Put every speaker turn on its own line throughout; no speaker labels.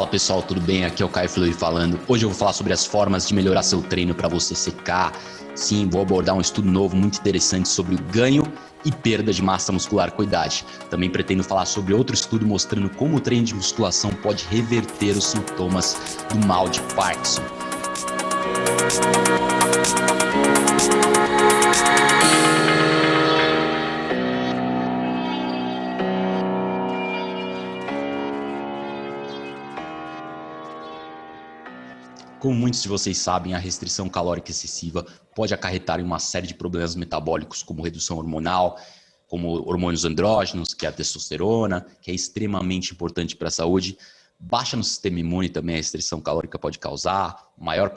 Fala pessoal, tudo bem? Aqui é o Caio Fleury falando. Hoje eu vou falar sobre as formas de melhorar seu treino para você secar. Sim, vou abordar um estudo novo muito interessante sobre o ganho e perda de massa muscular com a idade. Também pretendo falar sobre outro estudo mostrando como o treino de musculação pode reverter os sintomas do mal de Parkinson. Como muitos de vocês sabem, a restrição calórica excessiva pode acarretar em uma série de problemas metabólicos, como redução hormonal, como hormônios andrógenos, que é a testosterona, que é extremamente importante para a saúde. Baixa no sistema imune também a restrição calórica pode causar, maior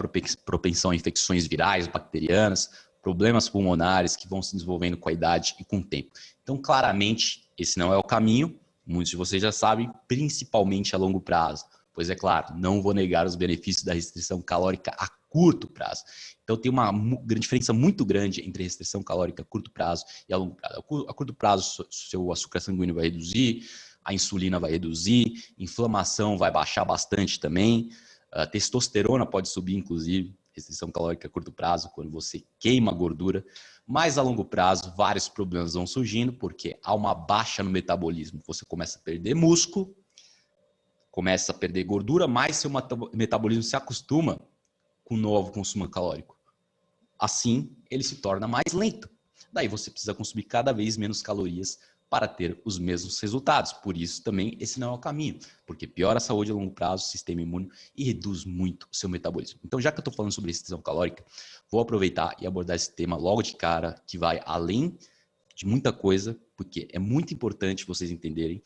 propensão a infecções virais, bacterianas, problemas pulmonares que vão se desenvolvendo com a idade e com o tempo. Então, claramente, esse não é o caminho, muitos de vocês já sabem, principalmente a longo prazo. Pois é claro, não vou negar os benefícios da restrição calórica a curto prazo. Então tem uma diferença muito grande entre restrição calórica a curto prazo e a longo prazo. A curto prazo, seu açúcar sanguíneo vai reduzir, a insulina vai reduzir, inflamação vai baixar bastante também, a testosterona pode subir, inclusive, restrição calórica a curto prazo, quando você queima a gordura. Mas a longo prazo, vários problemas vão surgindo, porque há uma baixa no metabolismo. Você começa a perder músculo, começa a perder gordura, mas seu metabolismo se acostuma com o novo consumo calórico. Assim, ele se torna mais lento. Daí você precisa consumir cada vez menos calorias para ter os mesmos resultados. Por isso também esse não é o caminho, porque piora a saúde a longo prazo, o sistema imune e reduz muito o seu metabolismo. Então, já que eu estou falando sobre restrição calórica, vou aproveitar e abordar esse tema logo de cara, que vai além de muita coisa, porque é muito importante vocês entenderem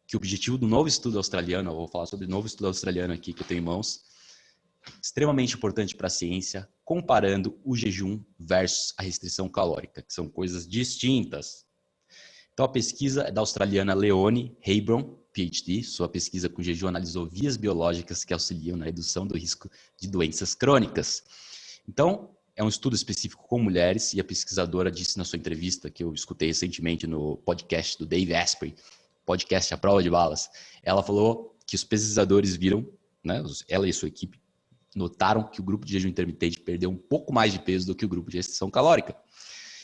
que o objetivo do novo estudo australiano, eu vou falar sobre o novo estudo australiano aqui que eu tenho em mãos, extremamente importante para a ciência, comparando o jejum versus a restrição calórica, que são coisas distintas. Então, a pesquisa é da australiana Leone Heilbron, PhD. Sua pesquisa com jejum analisou vias biológicas que auxiliam na redução do risco de doenças crônicas. Então, é um estudo específico com mulheres, e a pesquisadora disse na sua entrevista, que eu escutei recentemente no podcast do Dave Asprey, podcast A Prova de Balas, ela falou que os pesquisadores viram, né, ela e sua equipe, notaram que o grupo de jejum intermitente perdeu um pouco mais de peso do que o grupo de restrição calórica.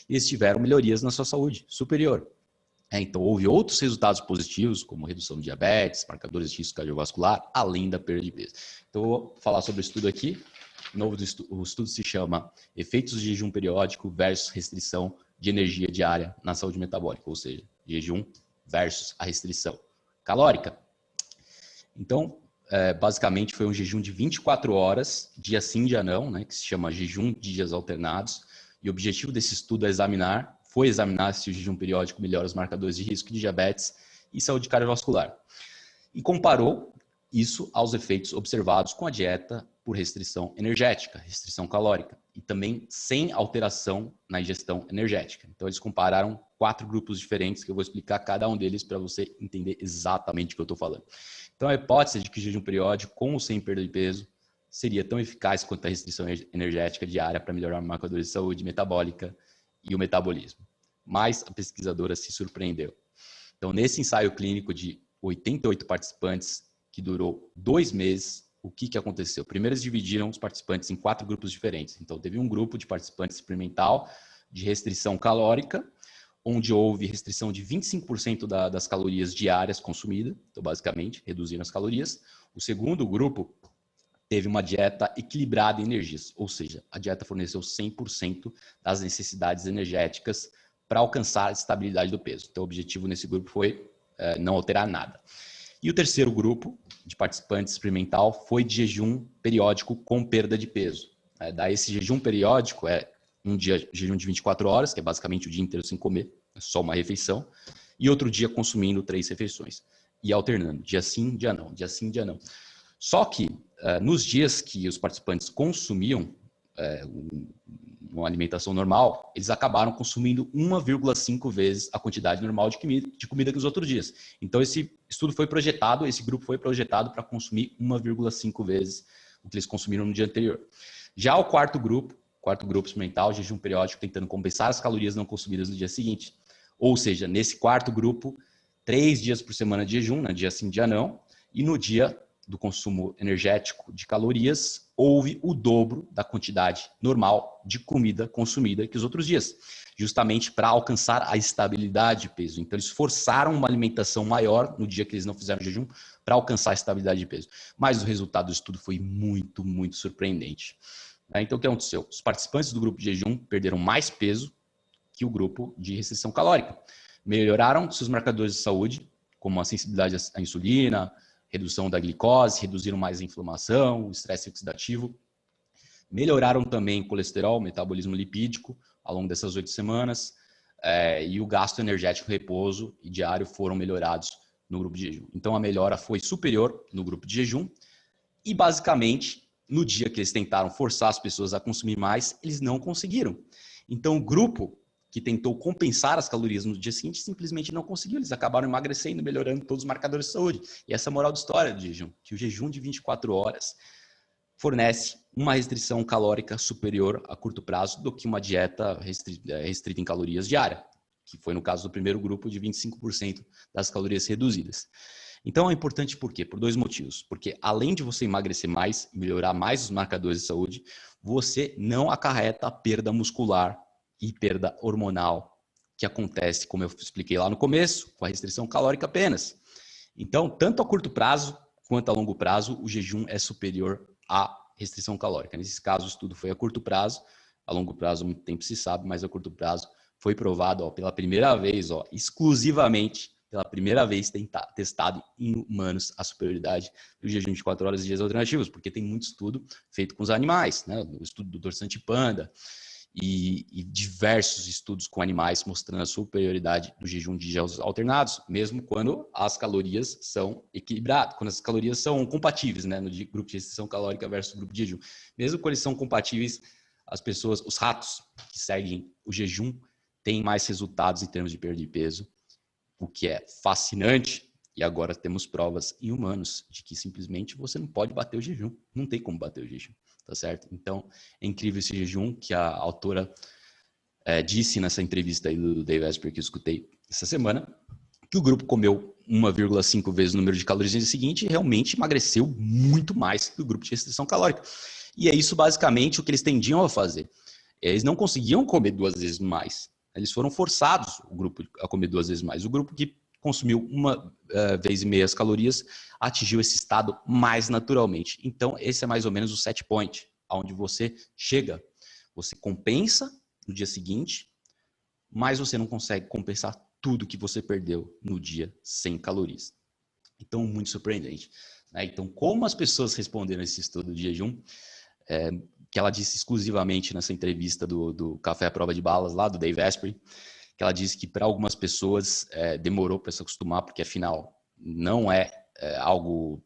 E eles tiveram melhorias na sua saúde superior. Então, houve outros resultados positivos, como redução de diabetes, marcadores de risco cardiovascular, além da perda de peso. Então, eu vou falar sobre o estudo aqui. O estudo se chama Efeitos de jejum periódico versus restrição de energia diária na saúde metabólica, ou seja, jejum versus a restrição calórica. Então, basicamente foi um jejum de 24 horas, dia sim, dia não, né, que se chama jejum de dias alternados, e o objetivo desse estudo foi examinar se o jejum periódico melhora os marcadores de risco de diabetes e saúde cardiovascular. E comparou isso aos efeitos observados com a dieta por restrição energética, restrição calórica, e também sem alteração na ingestão energética. Então, eles compararam 4 grupos diferentes, que eu vou explicar cada um deles para você entender exatamente o que eu estou falando. Então, a hipótese de que o jejum periódico, com ou sem perda de peso, seria tão eficaz quanto a restrição energética diária para melhorar marcadores de saúde metabólica e o metabolismo. Mas a pesquisadora se surpreendeu. Então, nesse ensaio clínico de 88 participantes, que durou 2 meses, o que aconteceu? Primeiro, eles dividiram os participantes em 4 grupos diferentes. Então, teve um grupo de participantes experimental de restrição calórica, onde houve restrição de 25% das calorias diárias consumidas, então, basicamente, reduziram as calorias. O segundo grupo teve uma dieta equilibrada em energias, ou seja, a dieta forneceu 100% das necessidades energéticas para alcançar a estabilidade do peso. Então, o objetivo nesse grupo foi não alterar nada. E o terceiro grupo de participantes experimental foi de jejum periódico com perda de peso. Daí esse jejum periódico é um dia jejum de 24 horas, que é basicamente o dia inteiro sem comer, só uma refeição, e outro dia consumindo 3 refeições. E alternando, dia sim, dia não, dia sim, dia não. Só que nos dias que os participantes consumiam uma alimentação normal, eles acabaram consumindo 1,5 vezes a quantidade normal de comida que os outros dias. Então, esse estudo foi projetado, esse grupo foi projetado para consumir 1,5 vezes o que eles consumiram no dia anterior. Já o quarto grupo experimental, jejum periódico, tentando compensar as calorias não consumidas no dia seguinte. Ou seja, nesse quarto grupo, 3 dias por semana de jejum, né, dia sim, dia não, e no dia do consumo energético de calorias, houve o dobro da quantidade normal de comida consumida que os outros dias, justamente para alcançar a estabilidade de peso. Então, eles forçaram uma alimentação maior no dia que eles não fizeram jejum para alcançar a estabilidade de peso. Mas o resultado do estudo foi muito, muito surpreendente. Então, o que aconteceu? Os participantes do grupo de jejum perderam mais peso que o grupo de restrição calórica. Melhoraram seus marcadores de saúde, como a sensibilidade à insulina, redução da glicose, reduziram mais a inflamação, o estresse oxidativo. Melhoraram também o colesterol, o metabolismo lipídico ao longo dessas 8 semanas. E o gasto energético, repouso e diário foram melhorados no grupo de jejum. Então, a melhora foi superior no grupo de jejum. E, basicamente, no dia que eles tentaram forçar as pessoas a consumir mais, eles não conseguiram. Então, o grupo que tentou compensar as calorias no dia seguinte simplesmente não conseguiu. Eles acabaram emagrecendo, melhorando todos os marcadores de saúde. E essa é a moral da história do jejum, que o jejum de 24 horas fornece uma restrição calórica superior a curto prazo do que uma dieta restrita em calorias diária, que foi no caso do primeiro grupo de 25% das calorias reduzidas. Então é importante por quê? Por 2 motivos. Porque além de você emagrecer mais, melhorar mais os marcadores de saúde, você não acarreta a perda muscular e perda hormonal que acontece, como eu expliquei lá no começo, com a restrição calórica apenas. Então, tanto a curto prazo quanto a longo prazo, o jejum é superior à restrição calórica. Nesse caso, o estudo foi a curto prazo, a longo prazo muito tempo se sabe, mas a curto prazo foi provado pela primeira vez, exclusivamente pela primeira vez testado em humanos a superioridade do jejum de 4 horas e dias alternativos, porque tem muito estudo feito com os animais, né? O estudo do dorsante panda e diversos estudos com animais mostrando a superioridade do jejum de dias alternados, mesmo quando as calorias são equilibradas, quando as calorias são compatíveis, né? No grupo de restrição calórica versus grupo de jejum. Mesmo quando eles são compatíveis, as pessoas, os ratos que seguem o jejum têm mais resultados em termos de perda de peso, o que é fascinante. E agora temos provas em humanos de que simplesmente você não pode bater o jejum. Não tem como bater o jejum, tá certo? Então, é incrível esse jejum que a autora disse nessa entrevista aí do Dave Asprey que eu escutei essa semana, que o grupo comeu 1,5 vezes o número de calorias no dia seguinte e realmente emagreceu muito mais que o grupo de restrição calórica. E é isso basicamente o que eles tendiam a fazer. Eles não conseguiam comer 2 vezes mais. Eles foram forçados, o grupo, a comer 2 vezes mais. O grupo que consumiu 1,5 vezes as calorias atingiu esse estado mais naturalmente. Então, esse é mais ou menos o set point, onde você chega. Você compensa no dia seguinte, mas você não consegue compensar tudo que você perdeu no dia sem calorias. Então, muito surpreendente. Então, como as pessoas responderam esse estudo de jejum, que ela disse exclusivamente nessa entrevista do Café à Prova de Balas, lá do Dave Asprey, que ela disse que para algumas pessoas demorou para se acostumar, porque afinal não é algo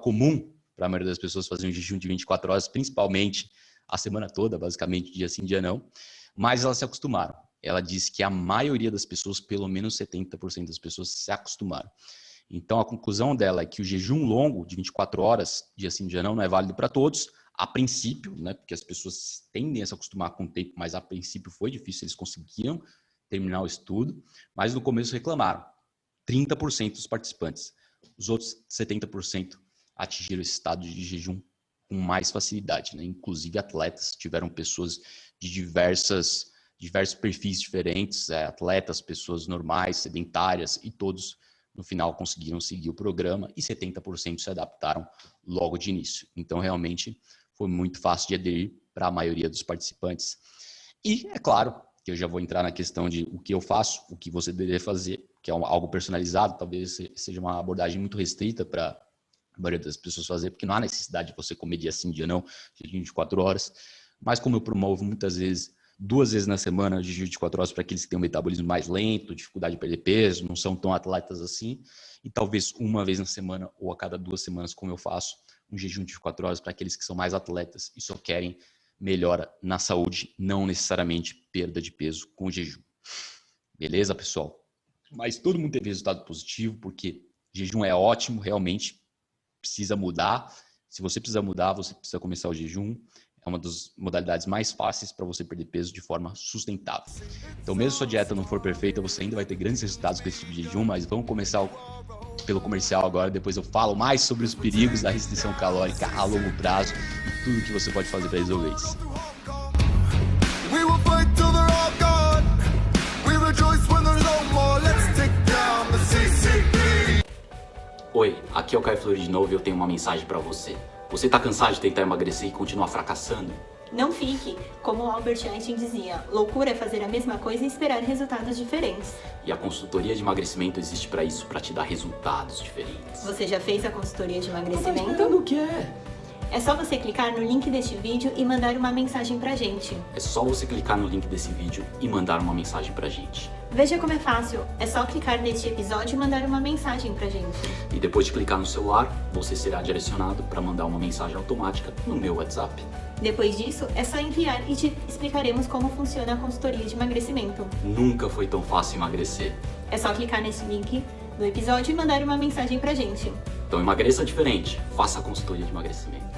comum para a maioria das pessoas fazer um jejum de 24 horas, principalmente a semana toda, basicamente, dia sim, dia não, mas elas se acostumaram. Ela disse que a maioria das pessoas, pelo menos 70% das pessoas, se acostumaram. Então, a conclusão dela é que o jejum longo de 24 horas, dia sim, dia não é válido para todos, a princípio, né, porque as pessoas tendem a se acostumar com o tempo, mas a princípio foi difícil, eles conseguiam terminar o estudo, mas no começo reclamaram. 30% dos participantes. Os outros 70% atingiram esse estado de jejum com mais facilidade, né? Inclusive atletas, tiveram pessoas de diversos perfis diferentes, atletas, pessoas normais, sedentárias, e todos no final conseguiram seguir o programa e 70% se adaptaram logo de início. Então, realmente, foi muito fácil de aderir para a maioria dos participantes. E, é claro, que eu já vou entrar na questão de o que eu faço, o que você deveria fazer, que é algo personalizado, talvez seja uma abordagem muito restrita para a maioria das pessoas fazer, porque não há necessidade de você comer dia sim, dia não, de 24 horas. Mas como eu promovo muitas vezes, 2 vezes na semana, de 24 horas para aqueles que têm um metabolismo mais lento, dificuldade de perder peso, não são tão atletas assim, e talvez 1 vez na semana ou a cada 2 semanas, como eu faço, um jejum de 24 horas para aqueles que são mais atletas e só querem melhora na saúde, não necessariamente perda de peso com o jejum. Beleza, pessoal? Mas todo mundo teve resultado positivo, porque jejum é ótimo, realmente precisa mudar. Se você precisa mudar, você precisa começar o jejum. é uma das modalidades mais fáceis para você perder peso de forma sustentável. Então, mesmo se sua dieta não for perfeita, você ainda vai ter grandes resultados com esse tipo de jejum, mas vamos começar pelo comercial agora, depois eu falo mais sobre os perigos da restrição calórica a longo prazo e tudo que você pode fazer para resolver isso. Oi, aqui é o Caio Fleury de novo e eu tenho uma mensagem para você. Você tá cansado de tentar emagrecer e continuar fracassando?
Não fique. Como Albert Einstein dizia, loucura é fazer a mesma coisa e esperar resultados diferentes.
E a consultoria de emagrecimento existe para isso, para te dar resultados diferentes.
Você já fez a consultoria de emagrecimento?
Tá esperando o quê?
É só você clicar no link deste vídeo e mandar uma mensagem pra gente.
É só você clicar no link desse vídeo e mandar uma mensagem pra gente.
Veja como é fácil. É só clicar neste episódio e mandar uma mensagem pra gente.
E depois de clicar no celular, você será direcionado para mandar uma mensagem automática no meu WhatsApp.
Depois disso, é só enviar e te explicaremos como funciona a consultoria de emagrecimento.
Nunca foi tão fácil emagrecer.
É só clicar nesse link no episódio e mandar uma mensagem pra gente.
Então emagreça diferente. Faça a consultoria de emagrecimento.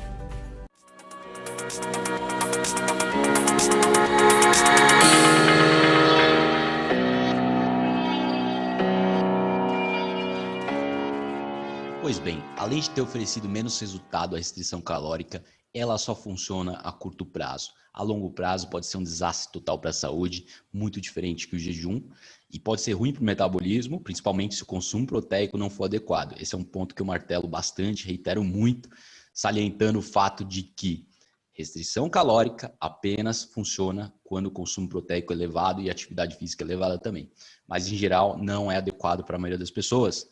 Pois bem, além de ter oferecido menos resultado à restrição calórica, ela só funciona a curto prazo. A longo prazo pode ser um desastre total para a saúde, muito diferente que o jejum, e pode ser ruim para o metabolismo, principalmente se o consumo proteico não for adequado. Esse é um ponto que eu martelo bastante, reitero muito, salientando o fato de que restrição calórica apenas funciona quando o consumo proteico é elevado e a atividade física é elevada também. Mas, em geral, não é adequado para a maioria das pessoas.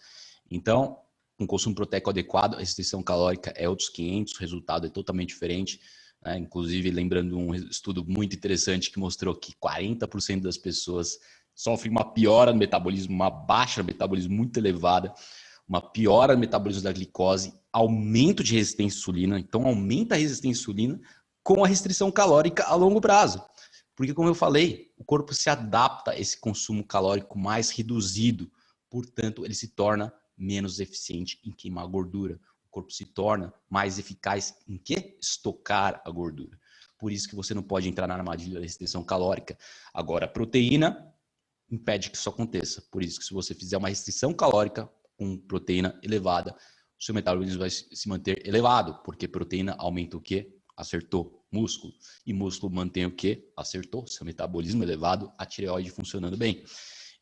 Então, um consumo proteico adequado, a restrição calórica é outros 500, o resultado é totalmente diferente. Né? Inclusive, lembrando um estudo muito interessante que mostrou que 40% das pessoas sofrem uma piora no metabolismo, uma baixa no metabolismo muito elevada, uma piora no metabolismo da glicose, aumento de resistência à insulina, então aumenta a resistência à insulina com a restrição calórica a longo prazo. Porque, como eu falei, o corpo se adapta a esse consumo calórico mais reduzido, portanto, ele se torna menos eficiente em queimar gordura. O corpo se torna mais eficaz em quê? Estocar a gordura. Por isso que você não pode entrar na armadilha da restrição calórica. Agora, a proteína impede que isso aconteça. Por isso que se você fizer uma restrição calórica com proteína elevada, o seu metabolismo vai se manter elevado, porque proteína aumenta o quê? Acertou. Músculo. E músculo mantém o quê? Acertou. Seu metabolismo elevado, a tireoide funcionando bem.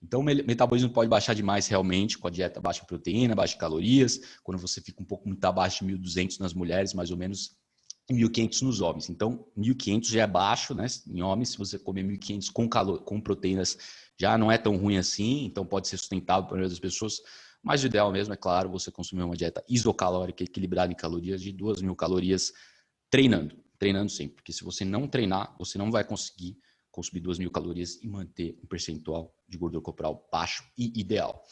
Então, o metabolismo pode baixar demais realmente com a dieta baixa em proteína, baixa em calorias, quando você fica um pouco muito abaixo de 1.200 nas mulheres, mais ou menos 1.500 nos homens. Então, 1.500 já é baixo, né? Em homens, se você comer 1.500 com proteínas, já não é tão ruim assim, então pode ser sustentável para a maioria das pessoas, mas o ideal mesmo, é claro, você consumir uma dieta isocalórica equilibrada em calorias de 2.000 calorias treinando sempre, porque se você não treinar, você não vai conseguir consumir 2.000 calorias e manter um percentual de gordura corporal baixo e ideal.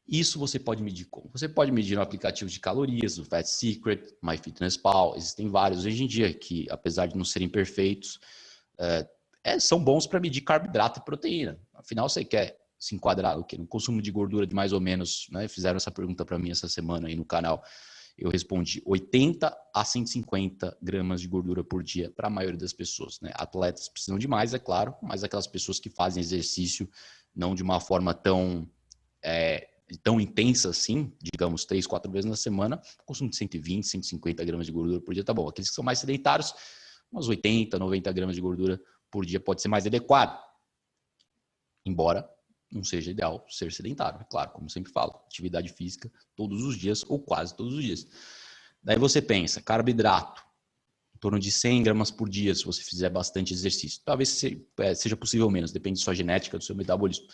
Isso você pode medir como? Você pode medir no aplicativo de calorias, do Fat Secret, MyFitnessPal, existem vários hoje em dia que, apesar de não serem perfeitos, são bons para medir carboidrato e proteína. Afinal, você quer se enquadrar o quê? No consumo de gordura de mais ou menos, né? Fizeram essa pergunta para mim essa semana aí no canal. Eu respondi 80 a 150 gramas de gordura por dia para a maioria das pessoas. Né? Atletas precisam de mais, é claro, mas aquelas pessoas que fazem exercício não de uma forma tão intensa assim, digamos 3, 4 vezes na semana, consumo de 120, 150 gramas de gordura por dia tá bom. Aqueles que são mais sedentários, umas 80, 90 gramas de gordura por dia pode ser mais adequado. Embora não seja ideal ser sedentário, é claro, como sempre falo, atividade física todos os dias ou quase todos os dias. Daí você pensa, carboidrato, em torno de 100 gramas por dia se você fizer bastante exercício. Talvez seja possível menos, depende da sua genética, do seu metabolismo.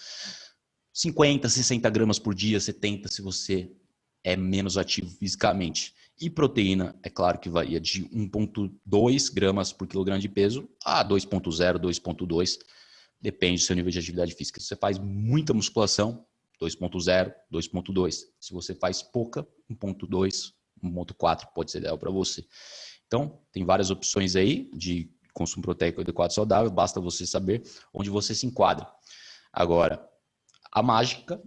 50, 60 gramas por dia, 70 se você é menos ativo fisicamente. E proteína, é claro que varia de 1,2 gramas por quilograma de peso a 2,0, 2,2. Depende do seu nível de atividade física. Se você faz muita musculação, 2,0, 2,2. Se você faz pouca, 1,2, 1,4 pode ser ideal para você. Então, tem várias opções aí de consumo proteico adequado e saudável. Basta você saber onde você se enquadra. Agora, a mágica,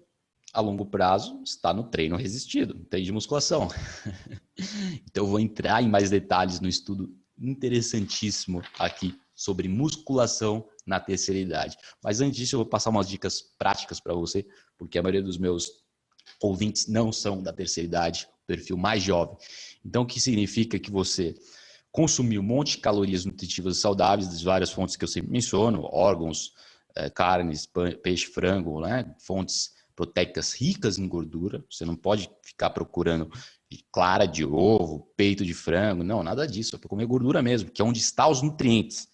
a longo prazo, está no treino resistido, treino de musculação. Então, eu vou entrar em mais detalhes no estudo interessantíssimo aqui sobre musculação na terceira idade. Mas antes disso, eu vou passar umas dicas práticas para você, porque a maioria dos meus ouvintes não são da terceira idade, perfil mais jovem. Então, o que significa que você consumir um monte de calorias nutritivas e saudáveis das várias fontes que eu sempre menciono, órgãos, carnes, peixe, frango, né? Fontes proteicas ricas em gordura. Você não pode ficar procurando clara de ovo, peito de frango, não, nada disso. É para comer gordura mesmo, que é onde estão os nutrientes.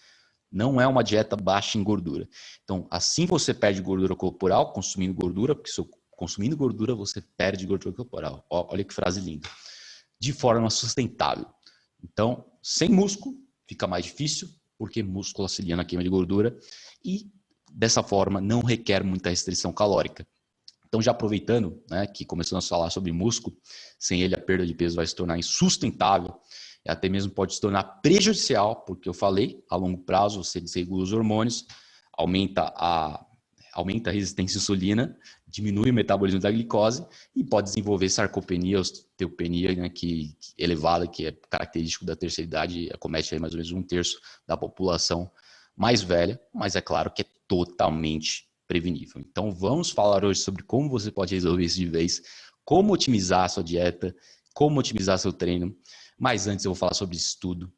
Não é uma dieta baixa em gordura. Então, assim você perde gordura corporal, consumindo gordura, porque consumindo gordura você perde gordura corporal. Olha que frase linda. De forma sustentável. Então, sem músculo, fica mais difícil, porque músculo auxilia na queima de gordura e, dessa forma, não requer muita restrição calórica. Então, já aproveitando, né, que começamos a falar sobre músculo, sem ele a perda de peso vai se tornar insustentável, e até mesmo pode se tornar prejudicial, porque eu falei, a longo prazo você desregula os hormônios, aumenta a resistência à insulina, diminui o metabolismo da glicose e pode desenvolver sarcopenia, osteopenia, né, elevada, que é característico da terceira idade, acomete aí mais ou menos 1/3 da população mais velha, mas é claro que é totalmente prevenível. Então vamos falar hoje sobre como você pode resolver isso de vez, como otimizar a sua dieta, como otimizar seu treino, mas antes eu vou falar sobre estudo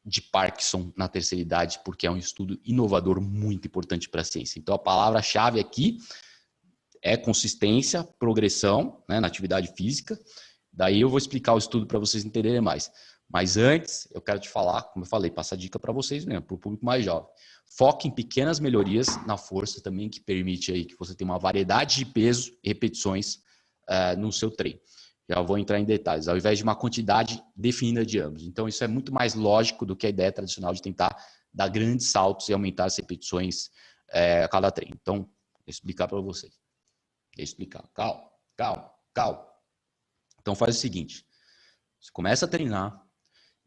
de Parkinson na terceira idade, porque é um estudo inovador muito importante para a ciência. Então, a palavra-chave aqui é consistência, progressão, né, na atividade física. Daí eu vou explicar o estudo para vocês entenderem mais. Mas antes, eu quero te falar, como eu falei, passar dica para vocês mesmo, para o público mais jovem. Foque em pequenas melhorias na força também, que permite aí que você tenha uma variedade de peso e repetições no seu treino. Já vou entrar em detalhes, ao invés de uma quantidade definida de ambos. Então, isso é muito mais lógico do que a ideia tradicional de tentar dar grandes saltos e aumentar as repetições a cada treino. Então, vou explicar para vocês. Vou explicar. Calma. Então, faz o seguinte. Você começa a treinar,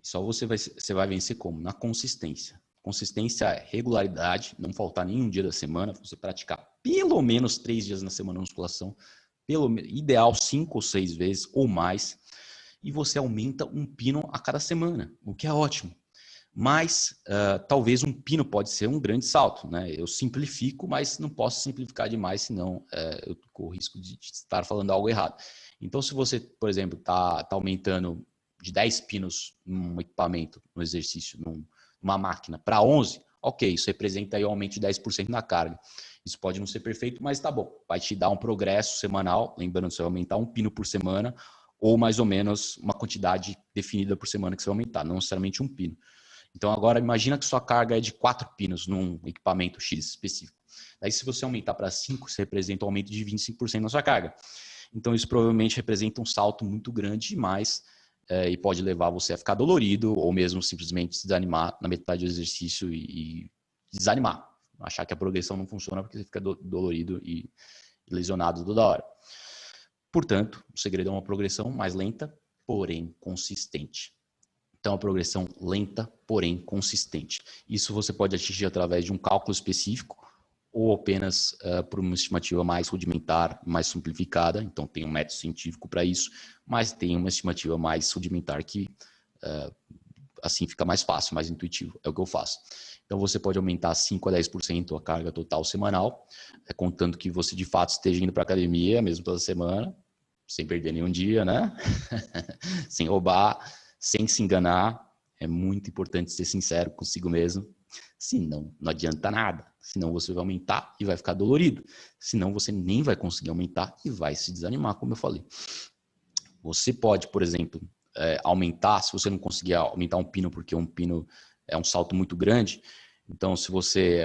e só você vai vencer como? Na consistência. Consistência é regularidade, não faltar nenhum dia da semana, você praticar pelo menos 3 dias na semana de musculação, ideal 5 ou 6 vezes ou mais, e você aumenta um pino a cada semana, o que é ótimo. Mas talvez um pino pode ser um grande salto, né? Eu simplifico, mas não posso simplificar demais, senão eu corro o risco de estar falando algo errado. Então, se você, por exemplo, está aumentando de 10 pinos num equipamento, no exercício, numa máquina, para 11, ok, isso representa aí um aumento de 10% na carga. Isso pode não ser perfeito, mas tá bom. Vai te dar um progresso semanal, lembrando que você vai aumentar um pino por semana, ou mais ou menos uma quantidade definida por semana que você vai aumentar, não necessariamente um pino. Então agora imagina que sua carga é de 4 pinos num equipamento X específico. Daí se você aumentar para 5, você representa um aumento de 25% na sua carga. Então isso provavelmente representa um salto muito grande demais e pode levar você a ficar dolorido ou mesmo simplesmente se desanimar na metade do exercício e desanimar. Achar que a progressão não funciona porque você fica dolorido e lesionado toda hora. Portanto, o segredo é uma progressão mais lenta, porém consistente. Então, a progressão lenta, porém consistente. Isso você pode atingir através de um cálculo específico ou apenas por uma estimativa mais rudimentar, mais simplificada. Então, tem um método científico para isso, mas tem uma estimativa mais rudimentar que assim fica mais fácil, mais intuitivo. É o que eu faço. Então, você pode aumentar 5 a 10% a carga total semanal, contando que você, de fato, esteja indo para a academia, mesmo toda semana, sem perder nenhum dia, né? Sem roubar, sem se enganar. É muito importante ser sincero consigo mesmo. Senão, não adianta nada. Senão, você vai aumentar e vai ficar dolorido. Senão, você nem vai conseguir aumentar e vai se desanimar, como eu falei. Você pode, por exemplo, aumentar, se você não conseguir aumentar um pino, porque um pino é um salto muito grande. Então, se você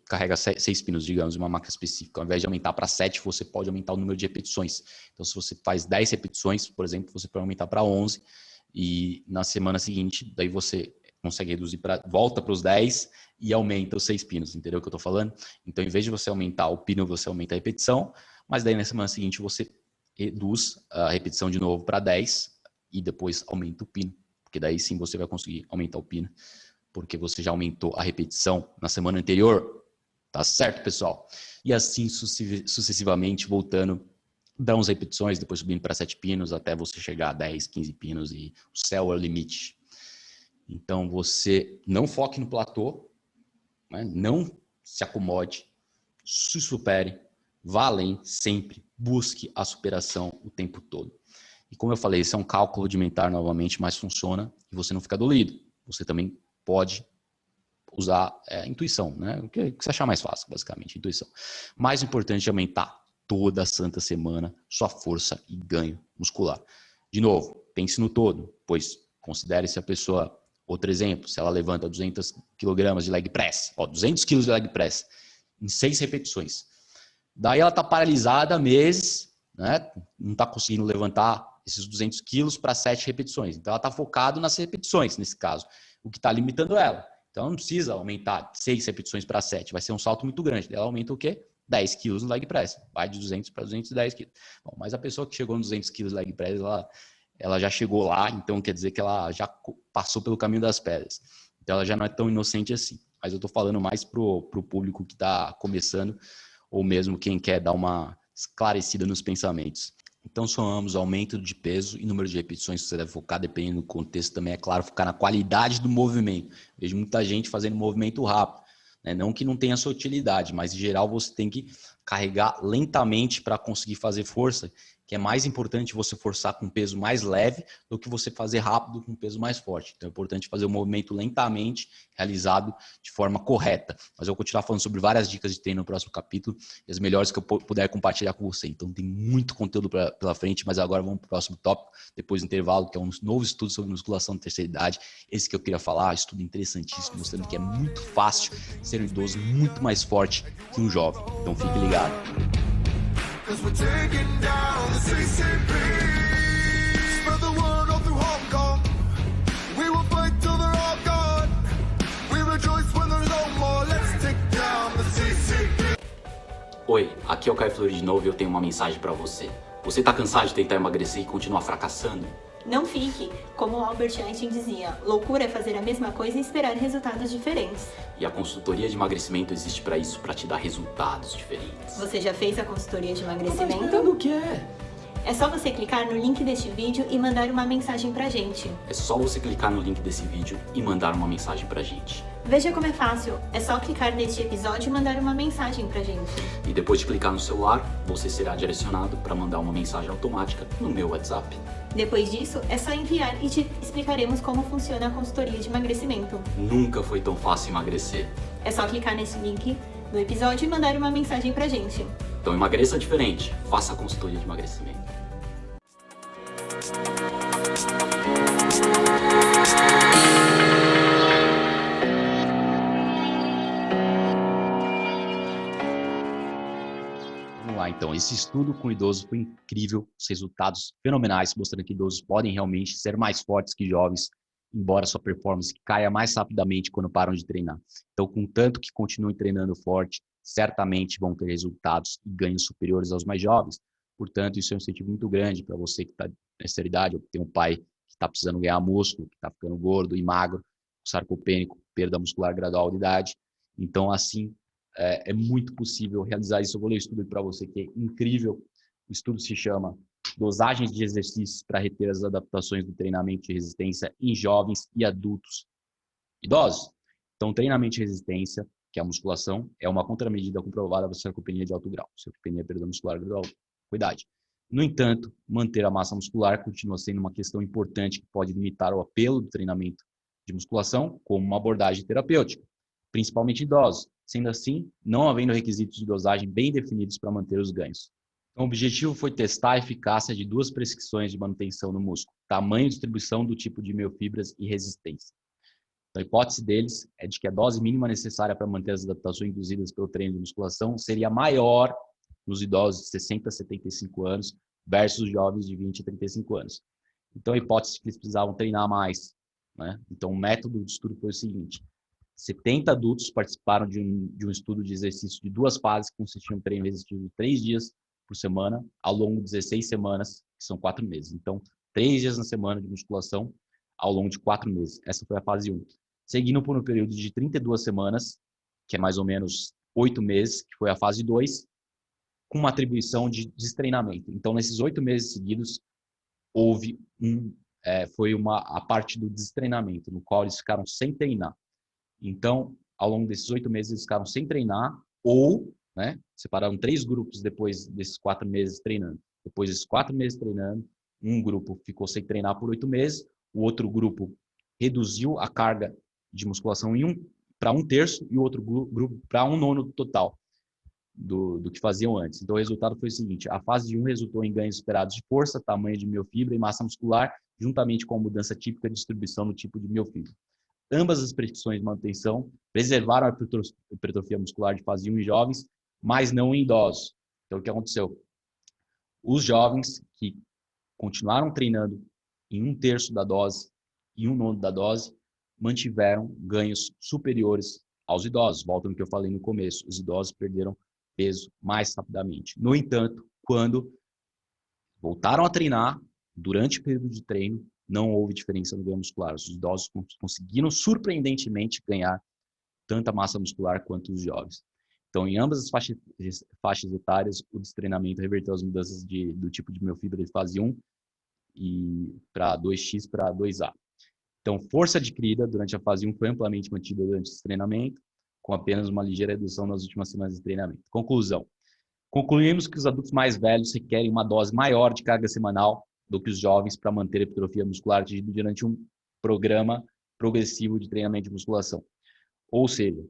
carrega 6 pinos, digamos, em uma máquina específica, ao invés de aumentar para 7, você pode aumentar o número de repetições. Então, se você faz 10 repetições, por exemplo, você pode aumentar para 11 e na semana seguinte, daí você consegue reduzir volta para os 10 e aumenta os 6 pinos, entendeu o que eu estou falando? Então, em vez de você aumentar o pino, você aumenta a repetição, mas daí na semana seguinte você reduz a repetição de novo para 10 e depois aumenta o pino, porque daí sim você vai conseguir aumentar o pino, porque você já aumentou a repetição na semana anterior. Tá certo, pessoal? E assim sucessivamente, voltando, dá uns repetições, depois subindo para 7 pinos, até você chegar a 10, 15 pinos e o céu é o limite. Então, você não foque no platô, né? Não se acomode, se supere, vá além sempre, busque a superação o tempo todo. E como eu falei, esse é um cálculo rudimentar novamente, mas funciona e você não fica dolido. Você também pode usar a intuição, né? O que você achar mais fácil, basicamente, intuição. Mais importante é aumentar toda a santa semana sua força e ganho muscular. De novo, pense no todo, pois considere se a pessoa, outro exemplo, se ela levanta 200 kg de leg press, 200 kg de leg press, em 6 repetições. Daí ela está paralisada há meses, né? Não está conseguindo levantar esses 200 quilos para 7 repetições. Então ela está focada nas repetições, nesse caso, o que está limitando ela. Então não precisa aumentar 6 repetições para 7, vai ser um salto muito grande. Ela aumenta o quê? 10 quilos no leg press, vai de 200 para 210 quilos. Bom, mas a pessoa que chegou nos 200 quilos no leg press, ela já chegou lá, então quer dizer que ela já passou pelo caminho das pedras. Então ela já não é tão inocente assim. Mas eu estou falando mais pro público que está começando, ou mesmo quem quer dar uma esclarecida nos pensamentos. Então, somamos aumento de peso e número de repetições que você deve focar, dependendo do contexto também, é claro, focar na qualidade do movimento. Vejo muita gente fazendo movimento rápido, né? Não que não tenha sua utilidade, mas em geral você tem que carregar lentamente para conseguir fazer força, que é mais importante você forçar com peso mais leve do que você fazer rápido com peso mais forte. Então é importante fazer o movimento lentamente, realizado de forma correta. Mas eu vou continuar falando sobre várias dicas de treino no próximo capítulo e as melhores que eu puder compartilhar com você. Então tem muito conteúdo pela frente, mas agora vamos para o próximo tópico, depois do intervalo, que é um novo estudo sobre musculação de terceira idade. Esse que eu queria falar, estudo interessantíssimo, mostrando que é muito fácil ser um idoso muito mais forte que um jovem. Então fique ligado.
Cause we're taking down the CCP. Spread the word all through Hong Kong. We will fight till they're all gone. We rejoice when there's no more. Let's take down the CCP.
Oi, aqui é o Caio Fleury de novo e eu tenho uma mensagem pra você. Você tá cansado de tentar emagrecer e continuar fracassando?
Não fique, como Albert Einstein dizia, loucura é fazer a mesma coisa e esperar resultados diferentes.
E a consultoria de emagrecimento existe para isso, para te dar resultados diferentes.
Você já fez a consultoria de
Tá
emagrecimento?
esperando o quê?
É só você clicar no link deste vídeo e mandar uma mensagem pra gente.
É só você clicar no link desse vídeo e mandar uma mensagem pra gente.
Veja como é fácil, é só clicar neste episódio e mandar uma mensagem pra gente.
E depois de clicar no celular, você será direcionado para mandar uma mensagem automática no meu WhatsApp.
Depois disso, é só enviar e te explicaremos como funciona a consultoria de emagrecimento.
Nunca foi tão fácil emagrecer.
É só clicar nesse link do episódio e mandar uma mensagem pra gente.
Então emagreça diferente, faça a consultoria de emagrecimento. Vamos lá, então. Esse estudo com idosos foi incrível, os resultados fenomenais, mostrando que idosos podem realmente ser mais fortes que jovens, embora sua performance caia mais rapidamente quando param de treinar. Então, contanto que continuem treinando forte, certamente vão ter resultados e ganhos superiores aos mais jovens. Portanto, isso é um incentivo muito grande para você que está nessa idade, ou que tem um pai que está precisando ganhar músculo, que está ficando gordo e magro, sarcopênico, perda muscular gradual de idade. Então, assim, é muito possível realizar isso. Eu vou ler o estudo para você, que é incrível. O estudo se chama Dosagens de Exercícios para Reter as Adaptações do Treinamento de Resistência em Jovens e Adultos Idosos. Então, treinamento de resistência, que é a musculação, é uma contramedida comprovada para sarcopenia de alto grau. Sarcopenia é perda muscular gradual com idade. No entanto, manter a massa muscular continua sendo uma questão importante que pode limitar o apelo do treinamento de musculação como uma abordagem terapêutica, principalmente idosos. Sendo assim, não havendo requisitos de dosagem bem definidos para manter os ganhos. Então, o objetivo foi testar a eficácia de duas prescrições de manutenção no músculo: tamanho e distribuição do tipo de miofibras e resistência. Então, a hipótese deles é de que a dose mínima necessária para manter as adaptações induzidas pelo treino de musculação seria maior nos idosos de 60 a 75 anos versus os jovens de 20 a 35 anos. Então, a hipótese é que eles precisavam treinar mais, né? Então, o método de estudo foi o seguinte: 70 adultos participaram de um estudo de exercício de 2 fases que consistiam em treino resistivo de 3 dias por semana, ao longo de 16 semanas, que são 4 meses. Então, 3 dias na semana de musculação, ao longo de 4 meses. Essa foi a fase 1. Seguindo por um período de 32 semanas, que é mais ou menos 8 meses, que foi a fase 2, com uma atribuição de destreinamento. Então, nesses 8 meses seguidos, houve um foi a parte do destreinamento, no qual eles ficaram sem treinar. Então, ao longo desses 8 meses, eles ficaram sem treinar, ou, né, separaram 3 grupos depois desses 4 meses treinando. Depois desses 4 meses treinando, um grupo ficou sem treinar por 8 meses, o outro grupo reduziu a carga de musculação para 1/3 e o outro grupo para 1/9 do total do que faziam antes. Então, o resultado foi o seguinte: a fase de 1 resultou em ganhos esperados de força, tamanho de miofibra e massa muscular, juntamente com a mudança típica de distribuição do tipo de miofibra. Ambas as prescrições de manutenção preservaram a hipertrofia muscular de fase 1 em jovens, mas não em idosos. Então, o que aconteceu? Os jovens que continuaram treinando em 1/3 da dose e 1/9 da dose mantiveram ganhos superiores aos idosos. Volta no que eu falei no começo: os idosos perderam peso mais rapidamente. No entanto, quando voltaram a treinar, durante o período de treino, não houve diferença no ganho muscular. Os idosos conseguiram, surpreendentemente, ganhar tanta massa muscular quanto os jovens. Então, em ambas as faixas etárias, o destreinamento reverteu as mudanças do tipo de miofibra de fase 1 e para 2x para 2A. Então, força adquirida durante a fase 1 foi amplamente mantida durante esse treinamento, com apenas uma ligeira redução nas últimas semanas de treinamento. Conclusão. Concluímos que os adultos mais velhos requerem uma dose maior de carga semanal do que os jovens para manter a hipertrofia muscular atingida durante um programa progressivo de treinamento de musculação. Ou seja,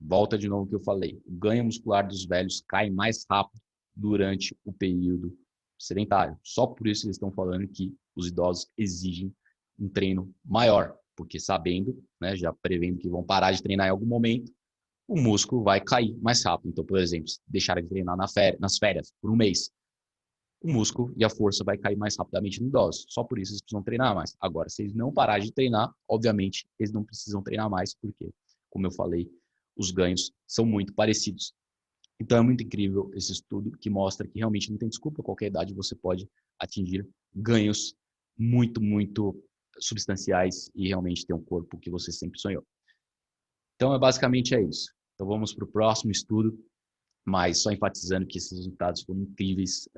volta de novo o que eu falei, o ganho muscular dos velhos cai mais rápido durante o período sedentário. Só por isso eles estão falando que os idosos exigem um treino maior, porque sabendo, né, já prevendo que vão parar de treinar em algum momento, o músculo vai cair mais rápido. Então, por exemplo, se deixarem de treinar nas férias por um mês, o músculo e a força vai cair mais rapidamente no idoso. Só por isso eles precisam treinar mais. Agora, se eles não pararem de treinar, obviamente, eles não precisam treinar mais, porque, como eu falei, os ganhos são muito parecidos. Então, é muito incrível esse estudo que mostra que realmente não tem desculpa, a qualquer idade você pode atingir ganhos muito, muito substanciais e realmente ter um corpo que você sempre sonhou. Então, basicamente é isso. Então, vamos para o próximo estudo, mas só enfatizando que esses resultados foram incríveis,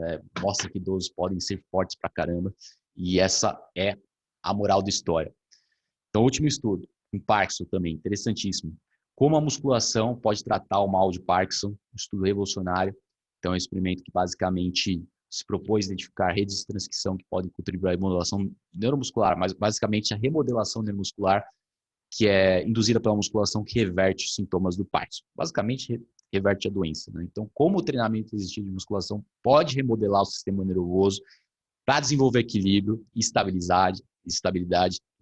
mostra que idosos podem ser fortes pra caramba, e essa é a moral da história. Então, último estudo, em Parkinson também, interessantíssimo. Como a musculação pode tratar o mal de Parkinson, um estudo revolucionário. Então, é um experimento que basicamente se propôs identificar redes de transcrição que podem contribuir à remodelação neuromuscular, mas basicamente a remodelação neuromuscular que é induzida pela musculação que reverte os sintomas do Parkinson. Basicamente, reverte a doença, né? Então, como o treinamento existente de musculação pode remodelar o sistema nervoso para desenvolver equilíbrio e estabilidade,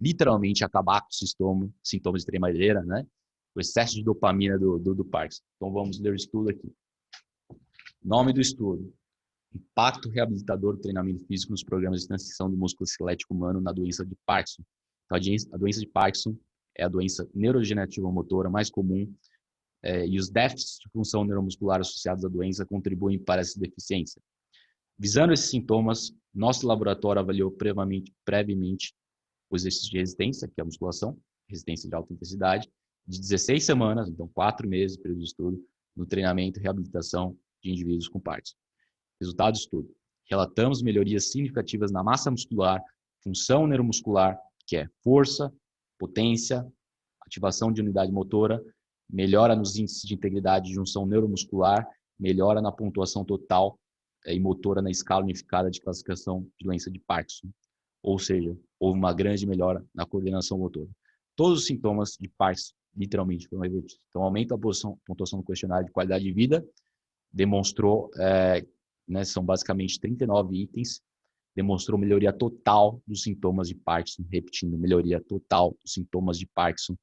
literalmente acabar com os sintomas de tremedeira, né? O excesso de dopamina do Parkinson. Então, vamos ler o estudo aqui. Nome do estudo: Impacto reabilitador do treinamento físico nos programas de transição do músculo esquelético humano na doença de Parkinson. Então, a doença de Parkinson é a doença neurodegenerativa motora mais comum, e os déficits de função neuromuscular associados à doença contribuem para essa deficiência. Visando esses sintomas, nosso laboratório avaliou previamente o exercício de resistência, que é a musculação, resistência de alta intensidade, de 16 semanas, então 4 meses, período de estudo, no treinamento e reabilitação de indivíduos com Parkinson. Resultado do estudo: relatamos melhorias significativas na massa muscular, função neuromuscular, que é força, potência, ativação de unidade motora, melhora nos índices de integridade de junção neuromuscular, melhora na pontuação total e motora na escala unificada de classificação de doença de Parkinson. Ou seja, houve uma grande melhora na coordenação motora. Todos os sintomas de Parkinson, literalmente, foram revertidos. Então, aumenta a pontuação do questionário de qualidade de vida, demonstrou, são basicamente 39 itens, demonstrou melhoria total dos sintomas de Parkinson, repetindo, melhoria total dos sintomas de Parkinson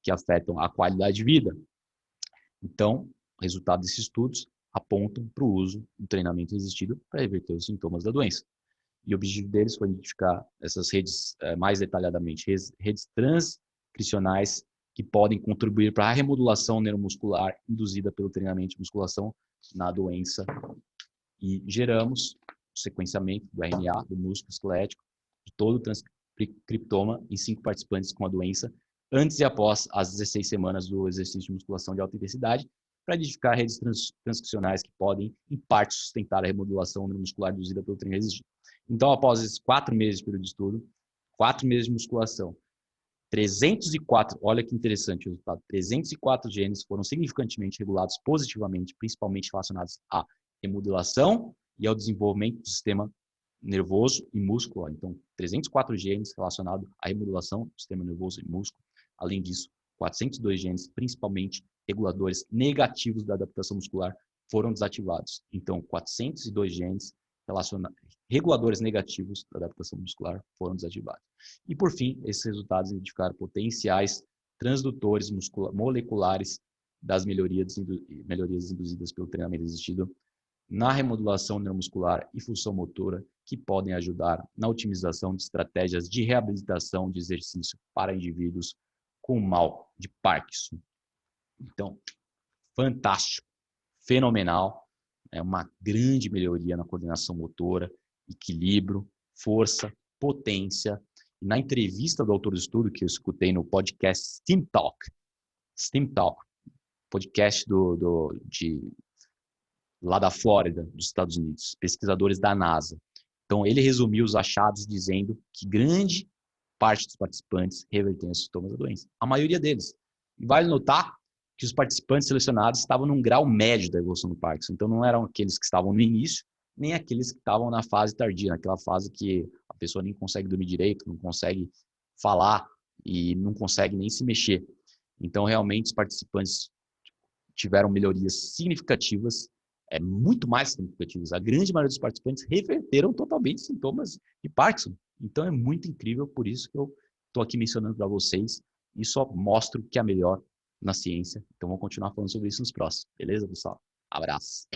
que afetam a qualidade de vida. Então, o resultado desses estudos apontam para o uso do treinamento resistido para reverter os sintomas da doença. E o objetivo deles foi identificar essas redes mais detalhadamente, redes transcricionais que podem contribuir para a remodulação neuromuscular induzida pelo treinamento de musculação na doença. E geramos o sequenciamento do RNA, do músculo esquelético, de todo o transcriptoma em 5 participantes com a doença, antes e após as 16 semanas do exercício de musculação de alta intensidade, para identificar redes transcricionais que podem, em parte, sustentar a remodulação neuromuscular induzida pelo treino resistido. Então, após esses 4 meses de período de estudo, 4 meses de musculação. 304, olha que interessante o resultado, 304 genes foram significantemente regulados positivamente, principalmente relacionados à remodelação e ao desenvolvimento do sistema nervoso e músculo. Então, 304 genes relacionados à remodelação do sistema nervoso e músculo. Além disso, 402 genes, principalmente reguladores negativos da adaptação muscular, foram desativados. Então, 402 genes reguladores negativos da adaptação muscular foram desativados. E, por fim, esses resultados identificaram potenciais transdutores moleculares das melhorias induzidas pelo treinamento existido na remodulação neuromuscular e função motora, que podem ajudar na otimização de estratégias de reabilitação de exercício para indivíduos com mal de Parkinson. Então, fantástico, fenomenal, é uma grande melhoria na coordenação motora, equilíbrio, força, potência. Na entrevista do autor do estudo, que eu escutei no podcast Steam Talk, podcast lá da Flórida, dos Estados Unidos, pesquisadores da NASA. Então, ele resumiu os achados dizendo que grande parte dos participantes reverteram os sintomas da doença. A maioria deles. E vale notar que os participantes selecionados estavam num grau médio da evolução do Parkinson. Então, não eram aqueles que estavam no início, nem aqueles que estavam na fase tardia, naquela fase que a pessoa nem consegue dormir direito, não consegue falar e não consegue nem se mexer. Então, realmente, os participantes tiveram melhorias significativas, muito mais significativas. A grande maioria dos participantes reverteram totalmente sintomas de Parkinson. Então, é muito incrível, por isso que eu estou aqui mencionando para vocês e só mostro que é melhor na ciência. Então, vamos continuar falando sobre isso nos próximos. Beleza, pessoal? Abraço.